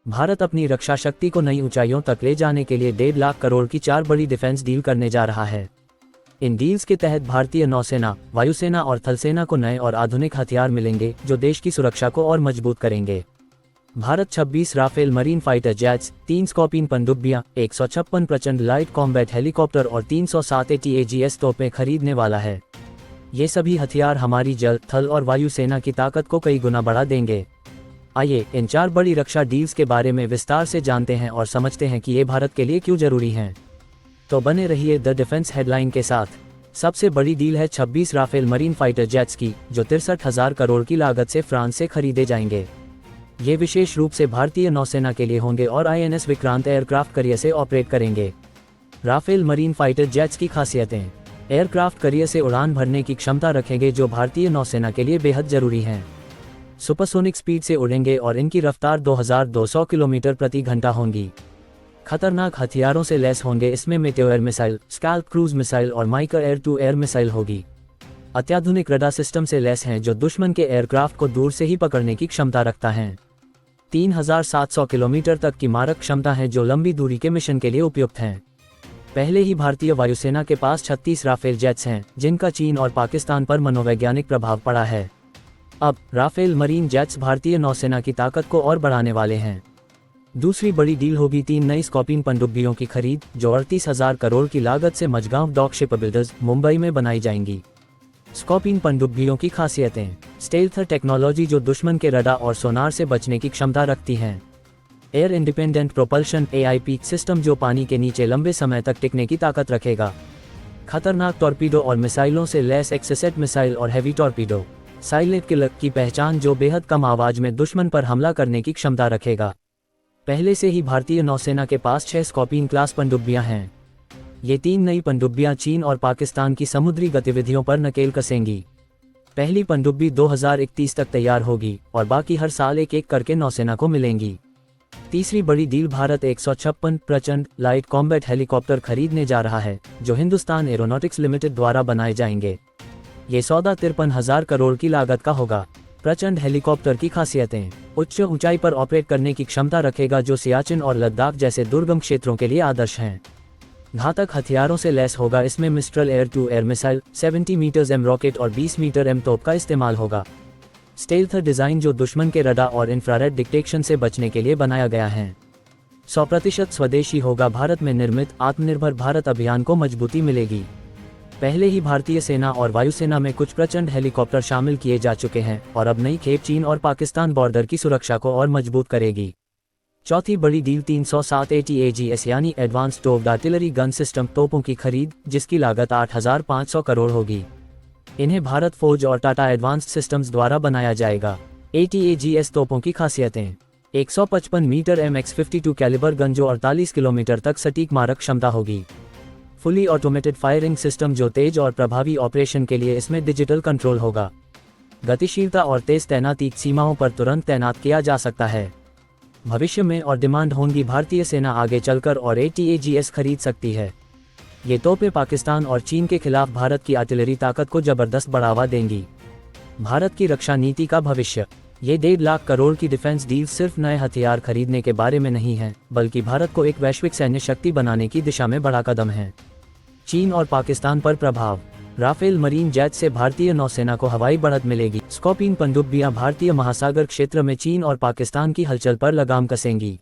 भारत अपनी रक्षा शक्ति को नई ऊंचाइयों तक ले जाने के लिए 1.5 लाख करोड़ की 4 बड़ी डिफेंस डील करने जा रहा है। इन डील्स के तहत भारतीय नौसेना, वायुसेना और थलसेना को नए और आधुनिक हथियार मिलेंगे जो देश की सुरक्षा को और मजबूत करेंगे। Bharat 26 Rafale marine fighter jets, 3 Scorpene पनडुब्बियां, 156 प्रचंड लाइट कॉम्बैट हेलीकॉप्टर और 307 ATAGS तोपें खरीदने वाला है। ये सभी हथियार हमारी जल, थल और वायु सेना की ताकत को कई गुना बढ़ा देंगे। आइए इन 4 बड़ी रक्षा डील्स के बारे में विस्तार से जानते हैं और समझते हैं कि ये भारत के लिए क्यों जरूरी हैं। तो बने रहिए द डिफेंस हेडलाइन के साथ। सबसे बड़ी डील है 26 राफेल मरीन फाइटर जेट्स की, जो 63,000 करोड़ की लागत से फ्रांस से खरीदे जाएंगे। ये विशेष रूप से भारतीय नौसेना के लिए होंगे और INS विक्रांत एयरक्राफ्ट कैरियर से ऑपरेट करेंगे। राफेल मरीन फाइटर जेट्स की खासियतें। एयरक्राफ्ट कैरियर से उड़ान भरने की क्षमता रखेंगे जो भारतीय नौसेना के लिए बेहद जरूरी हैं। सुपरसोनिक स्पीड से उड़ेंगे और इनकी रफ्तार 2200 किलोमीटर प्रति घंटा होंगी। खतरनाक हथियारों से लैस होंगे, इसमें Meteor missile, scalp cruise missile और माइकर एयर टू एयर मिसाइल होगी। अत्याधुनिक रडार सिस्टम से लैस हैं जो दुश्मन के एयरक्राफ्ट को दूर से ही पकड़ने की क्षमता रखता है। 3700 किलोमीटर तक की मारक क्षमता है जो लंबी दूरी के मिशन के लिए उपयुक्त हैं। पहले ही भारतीय वायुसेना के पास 36 राफेल जेट्स हैं, जिनका चीन और पाकिस्तान पर मनोवैज्ञानिक प्रभाव पड़ा है। अब राफेल मरीन जेट्स भारतीय नौसेना की ताकत को और बढ़ाने वाले हैं। दूसरी बड़ी डील होगी 3 नई स्कॉर्पियन पनडुब्बियों की खरीद, जो 38,000 करोड़ की लागत से मझगांव डॉक शिपबिल्डर्स, मुंबई में बनाई जाएंगी। स्कॉर्पियन पनडुब्बियों की खासियतें। स्टेल्थ टेक्नोलॉजी जो दुश्मन के रडार और सोनार से बचने की क्षमता रखती हैं। Air independent propulsion AIP system जो पानी के नीचे लंबे समय तक टिकने की ताकत रखेगा। खतरनाक टॉर्पीडो और मिसाइलों से लैस एक्सेसेट मिसाइल और हैवी टॉर्पीडो। साइलेंट किलर की पहचान जो बेहद कम आवाज में दुश्मन पर हमला करने की क्षमता रखेगा। पहले से ही भारतीय नौसेना के पास 6 स्कॉर्पियन क्लास पनडुब्बियां हैं। ये 3 नई पनडुब्बियां चीन और पाकिस्तान की समुद्री गतिविधियों पर नकेल कसेंगी। पहली पनडुब्बी 2031 तक तैयार होगी और बाकी हर साल एक एक करके नौसेना को मिलेंगी। तीसरी बड़ी deal, Bharat 156 Prachand light combat helicopter खरीदने जा रहा है, जो हिंदुस्तान एरोनॉटिक्स लिमिटेड द्वारा बनाए जाएंगे। ये सौदा 53,000 करोड़ की लागत का होगा। प्रचंड हेलीकॉप्टर की खासियतें। उच्च ऊंचाई पर ऑपरेट करने की क्षमता रखेगा जो सियाचिन और लद्दाख जैसे दुर्गम क्षेत्रों के लिए आदर्श हैं। घातक हथियारों से लैस होगा, इसमें Mistral air to air missile, 70 metre M rocket और 20 मीटर M तोप का इस्तेमाल होगा। स्टेल्थ डिजाइन जो दुश्मन के रडार और इंफ्रारेड डिटेक्शन से बचने के लिए बनाया गया है। 100% स्वदेशी होगा। भारत में निर्मित आत्मनिर्भर भारत अभियान को मजबूती मिलेगी। पहले ही भारतीय सेना और वायुसेना में कुछ प्रचंड हेलीकॉप्टर शामिल किए जा चुके हैं और अब नई खेप चीन और पाकिस्तान बॉर्डर की सुरक्षा को और मजबूत करेगी। चौथी बड़ी डील 307 ATAGS यानी advance towed artillery gun system तोपों की खरीद, जिसकी लागत 8,500 करोड़ होगी। इन्हें भारत फौज और टाटा एडवांस्ड सिस्टम्स द्वारा बनाया जाएगा। ATAGS तोपों की खासियतें। 155 मीटर MX-52 कैलिबर गन जो 48 किलोमीटर तक सटीक मारक क्षमता होगी। फुली ऑटोमेटेड फायरिंग सिस्टम जो तेज और प्रभावी ऑपरेशन के लिए इसमें डिजिटल कंट्रोल होगा। गतिशीलता और तेज तैनाती सीमाओं पर तुरंत तैनात किया जा सकता है। भविष्य में और डिमांड होंगी, भारतीय सेना आगे चलकर और ATAGS खरीद सकती है। ये तोपें पाकिस्तान और चीन के खिलाफ भारत की आर्टिलरी ताकत को जबरदस्त बढ़ावा देंगी। भारत की रक्षा नीति का भविष्य। ये 1.5 लाख करोड़ की डिफेंस डील सिर्फ नए हथियार खरीदने के बारे में नहीं है, बल्कि भारत को एक वैश्विक सैन्य शक्ति बनाने की दिशा में बड़ा कदम है। चीन और पाकिस्तान पर प्रभाव। राफेल मरीन जेट से भारतीय नौसेना को हवाई बढ़त मिलेगी। स्कॉर्पियन पनडुब्बियां भारतीय महासागर क्षेत्र में चीन और पाकिस्तान की हलचल पर लगाम कसेंगी।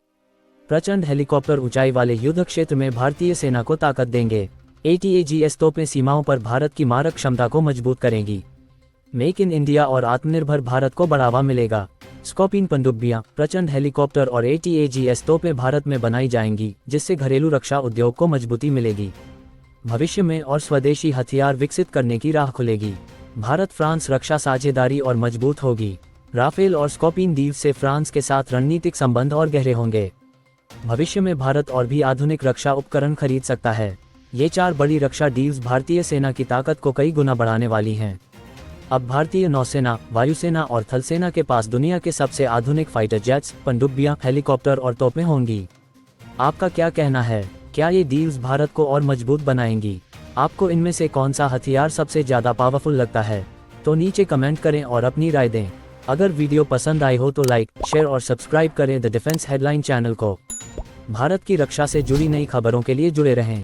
प्रचंड हेलीकॉप्टर ऊंचाई वाले युद्ध क्षेत्र में भारतीय सेना को ताकत देंगे। ATAGS तोपें सीमाओं पर भारत की मारक क्षमता को मजबूत करेंगी। मेक इन इंडिया और आत्मनिर्भर भारत को बढ़ावा मिलेगा। स्कॉर्पियन पनडुब्बियां, प्रचंड हेलीकॉप्टर और ATAGS तोपें भारत में बनाई जाएंगी, जिससे घरेलू रक्षा उद्योग को मजबूती मिलेगी। भविष्य में और स्वदेशी हथियार विकसित करने की राह खुलेगी। भारत फ्रांस रक्षा साझेदारी और मजबूत होगी। राफेल और स्कॉर्पियन डील से फ्रांस के साथ रणनीतिक संबंध और गहरे होंगे। भविष्य में भारत और भी आधुनिक रक्षा उपकरण खरीद सकता है। ये 4 बड़ी रक्षा डील्स भारतीय सेना की ताकत को कई गुना बढ़ाने वाली हैं। अब भारतीय नौसेना, वायुसेना और थलसेना के पास दुनिया के सबसे आधुनिक फाइटर जेट्स, पनडुब्बियां, हेलीकॉप्टर और तोपें होंगी। आपका क्या कहना है? क्या ये डील्स भारत को और मजबूत बनाएंगी? आपको इनमें से कौन सा हथियार सबसे ज़्यादा पावरफुल लगता है? तो नीचे कमेंट करें और अपनी राय दें। अगर वीडियो पसंद आई हो तो लाइक, शेयर और सब्सक्राइब करें द डिफेंस हेडलाइन चैनल को। भारत की रक्षा से जुड़ी नई खबरों के लिए जुड़े रहें।